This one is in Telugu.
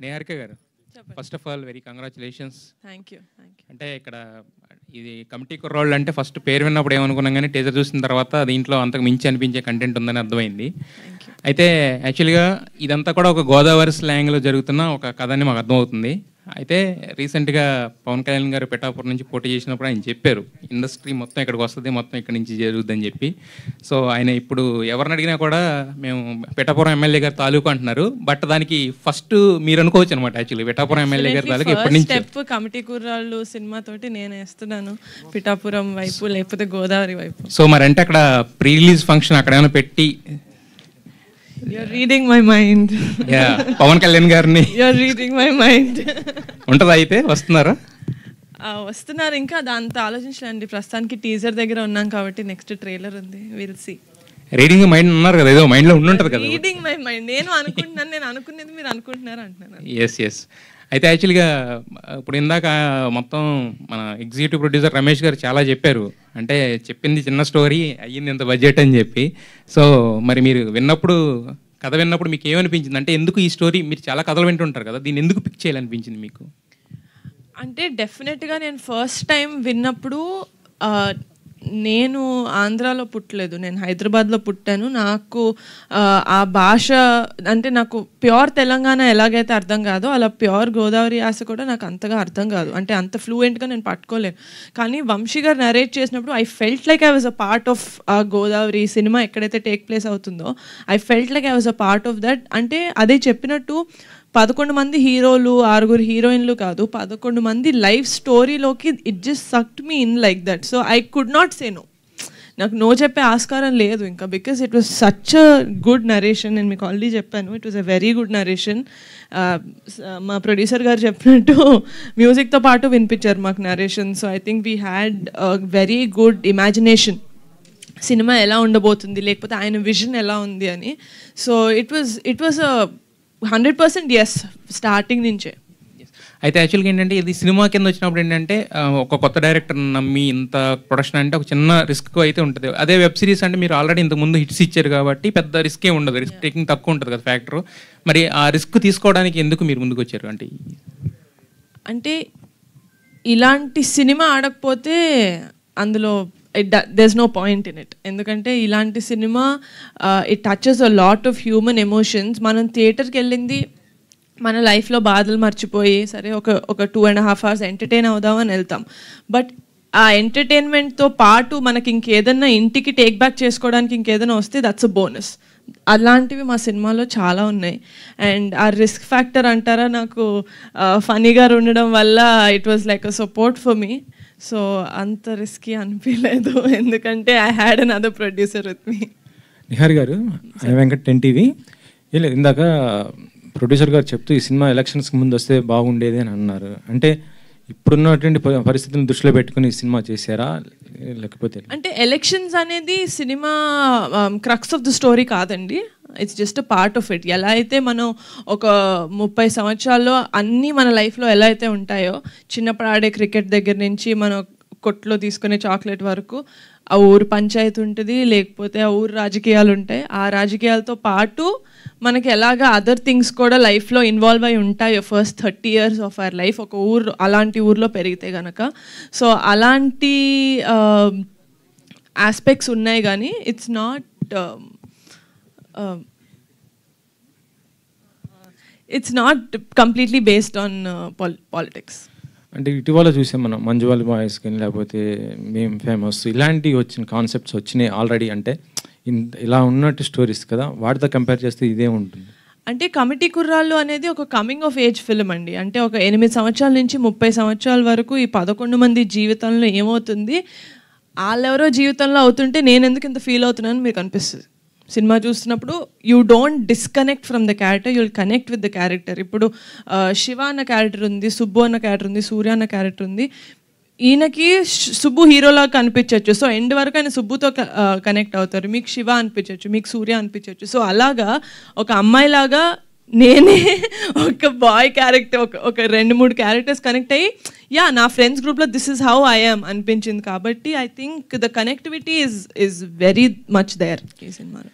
నిహారిక గారు, first of all very congratulations. Thank you. అంటే ఇక్కడ ఇది కమిటీ కుర్రోళ్ళు అంటే ఫస్ట్ పేరు విన్నప్పుడు ఏమనుకున్నాం, కానీ టీజర్ చూసిన తర్వాత దీంట్లో అంతకు మించి అనిపించే కంటెంట్ ఉందని అర్థమైంది. అయితే యాక్చువల్గా ఇదంతా కూడా ఒక గోదావరి స్లాంగ్లో జరుగుతున్న ఒక కథ అని మాకు అర్థమవుతుంది. అయితే రీసెంట్గా పవన్ కళ్యాణ్ గారు పిఠాపురం నుంచి పోటీ చేసినప్పుడు ఆయన చెప్పారు ఇండస్ట్రీ మొత్తం ఇక్కడికి వస్తుంది, మొత్తం ఇక్కడి నుంచి జరుగుద్దని చెప్పి. సో ఆయన ఇప్పుడు ఎవరిని అడిగినా కూడా మేము పిఠాపురం ఎమ్మెల్యే గారు తాలూకు అంటున్నారు. బట్ దానికి ఫస్ట్ మీరు అనుకోవచ్చు అనమాట. యాక్చువల్లీ పిఠాపురం ఎమ్మెల్యే గారి తాలూకు ఎప్పటి నుంచి స్టెప్ కమిటీ కుర్రాళ్ళు సినిమా తోటి నేను వేస్తున్నాను పిఠాపురం వైపు, లేకపోతే గోదావరి వైపు. సో మరి అంటే అక్కడ ప్రీ రిలీజ్ ఫంక్షన్ అక్కడ ఏమైనా పెట్టి You're reading my mind. Yeah, Pawan Kalyan గారిని You're reading my mind. ఉంటుందా? అయితే వస్తున్నారా? వస్తున్నారు. ఇంకా దాంతో ఆలోచించలేండి. ప్రస్తుతానికి టీజర్ దగ్గర ఉన్నాం కాబట్టి నెక్స్ట్ ట్రైలర్ ఉంది. Will see. రీడింగ్ మైండ్ ఉన్నారు కదా, ఏదో మైండ్లో ఉండుంటుంది కదా. రీడింగ్ మై మైండ్ నేను అనుకుంటున్నాను, నేను అనుకునేది మీరు అనుకుంటున్నారు అంటున్నాను. ఎస్. అయితే యాక్చువల్గా ఇప్పుడు ఇందాక మొత్తం మన ఎగ్జిక్యూటివ్ ప్రొడ్యూసర్ రమేష్ గారు చాలా చెప్పారు. అంటే చెప్పింది చిన్న స్టోరీ, అయ్యింది ఇంత బడ్జెట్ అని చెప్పి. సో మరి మీరు కథ విన్నప్పుడు మీకు ఏమనిపించింది? అంటే ఎందుకు ఈ స్టోరీ, మీరు చాలా కథలు వింటుంటారు కదా, దీన్ని ఎందుకు పిక్ చేయాలనిపించింది మీకు? అంటే డెఫినెట్గా నేను ఫస్ట్ టైం విన్నప్పుడు, నేను ఆంధ్రాలో పుట్టలేదు, నేను హైదరాబాద్లో పుట్టాను. నాకు ఆ భాష అంటే నాకు ప్యూర్ తెలంగాణ ఎలాగైతే అర్థం కాదో అలా ప్యూర్ గోదావరి యాస కూడా నాకు అంతగా అర్థం కాదు. అంటే అంత ఫ్లూయెంట్గా నేను పట్టుకోలేను. కానీ వంశీ గారు నరేట్ చేసినప్పుడు I felt like I was a part of Godavari cinema ఎక్కడైతే టేక్ ప్లేస్ అవుతుందో. I felt like I was a part of that. అంటే అదే చెప్పినట్టు 11 మంది హీరోలు, 6 హీరోయిన్లు కాదు, 11 మంది లైఫ్ స్టోరీలోకి it just sucked me in like that. So I could not say no. నాకు నో చెప్పే ఆస్కారం లేదు ఇంకా, because it was such a good narration. నేను మీకు ఆల్రెడీ చెప్పాను, it was a very good narration. మా ప్రొడ్యూసర్ గారు చెప్పినట్టు మ్యూజిక్తో పాటు వినిపించారు మాకు narration. So I think we had very good imagination cinema ఎలా ఉండబోతుంది, లేకపోతే ఆయన విజన్ ఎలా ఉంది అని. So it was a 100% yes starting నుంచే. అయితే యాక్చువల్గా ఏంటంటే ఇది సినిమా కింద వచ్చినప్పుడు ఏంటంటే ఒక కొత్త డైరెక్టర్ నమ్మి ఇంత ప్రొడక్షన్ అంటే ఒక చిన్న రిస్క్ అయితే ఉంటుంది. అదే వెబ్ సిరీస్ అంటే మీరు ఆల్రెడీ ఇంతకుముందు హిట్స్ ఇచ్చారు కాబట్టి పెద్ద రిస్కే ఉండదు, రిస్క్ టేకింగ్ తక్కువ ఉంటుంది కదా ఫ్యాక్టర్. మరి ఆ రిస్క్ తీసుకోవడానికి ఎందుకు మీరు ముందుకు వచ్చారు? అంటే ఇలాంటి సినిమా ఆడకపోతే అందులో there's no point in it. ఎందుకంటే ఇలాంటి cinema it touches a lot of human emotions. మనం థియేటర్కి వెళ్ళింది మన లైఫ్లో బాధలు మర్చిపోయి సరే ఒక 2.5 hours ఎంటర్టైన్ అవుదామని వెళ్తాం. బట్ ఆ ఎంటర్టైన్మెంట్తో పాటు మనకి ఇంకేదన్నా ఇంటికి టేక్ బ్యాక్ చేసుకోవడానికి ఇంకేదైనా వస్తే దట్స్ అ బోనస్. అలాంటివి మా సినిమాలో చాలా ఉన్నాయి. అండ్ ఆ రిస్క్ ఫ్యాక్టర్ అంటారా, నాకు ఫనీగా ఉండడం వల్ల it was like a support for me. So అంత రిస్కీ అనిపించలేదు, ఎందుకంటే I had another producer with me. Nihari గారు, వెంకట్ 10TV. లేదు, ఇందాక ప్రొడ్యూసర్ గారు చెప్తూ ఈ సినిమా ఎలక్షన్స్కి ముందు వస్తే బాగుండేది అని అన్నారు. అంటే ఇప్పుడున్నటువంటి పరిస్థితులను దృష్టిలో పెట్టుకుని ఈ సినిమా చేశారా, లేకపోతే? అంటే ఎలక్షన్స్ అనేది cinema crux of the story కాదండి, it's just a part of it. ఎలా అయితే మనం ఒక 30 సంవత్సరాల్లో అన్నీ మన లైఫ్లో ఎలా అయితే ఉంటాయో, చిన్నప్పుడు ఆడే క్రికెట్ దగ్గర నుంచి మనం కొట్లో తీసుకునే చాక్లెట్ వరకు ఆ ఊరు పంచాయతీ ఉంటుంది, లేకపోతే ఆ ఊరు రాజకీయాలు ఉంటాయి. ఆ రాజకీయాలతో పాటు మనకి ఎలాగా అదర్ థింగ్స్ కూడా లైఫ్లో ఇన్వాల్వ్ అయి ఉంటాయి first 30 years of our life ఒక ఊరు అలాంటి ఊర్లో పెరిగితే కనుక. సో అలాంటి ఆస్పెక్ట్స్ ఉన్నాయి, కానీ it's not completely based on politics. అంటే ఇటీవల చూసాం మనం మంజువాల్ బాయ్స్ కానీ లేకపోతే మేము ఫేమస్ ఇలాంటివి వచ్చిన కాన్సెప్ట్స్ వచ్చినాయి ఆల్రెడీ. అంటే ఇలా ఉన్నట్టు స్టోరీస్ కదా, వాటితో కంపేర్ చేస్తే ఇదే ఉంటుంది. అంటే కమిటీ కుర్రాళ్ళు అనేది ఒక కమింగ్ ఆఫ్ ఏజ్ ఫిల్మ్ అండి. అంటే ఒక 8 సంవత్సరాల నుంచి 30 సంవత్సరాల వరకు ఈ 11 మంది జీవితంలో ఏమవుతుంది, వాళ్ళెవరో జీవితంలో అవుతుంటే నేను ఎందుకు ఇంత ఫీల్ అవుతున్నాను మీకు అనిపిస్తుంది సినిమా చూస్తున్నప్పుడు. You don't disconnect from the character, you will connect with the character. ఇప్పుడు శివ అన్న క్యారెక్టర్ ఉంది, సుబ్బు అన్న క్యారెక్టర్ ఉంది, సూర్య అన్న క్యారెక్టర్ ఉంది. ఈయనకి సుబ్బు హీరోలాగా కనిపించవచ్చు, సో ఎండ్ వరకు ఆయన సుబ్బుతో కనెక్ట్ అవుతారు. మీకు శివ అనిపించవచ్చు, మీకు సూర్య అనిపించవచ్చు. సో అలాగా ఒక అమ్మాయిలాగా నేనే ఒక బాయ్ క్యారెక్టర్ ఒక 2-3 క్యారెక్టర్స్ కనెక్ట్ అయ్యి నా ఫ్రెండ్స్ గ్రూప్లో this is how I am అనిపించింది. కాబట్టి I think the connectivity is very much there ఈ సినిమాలో.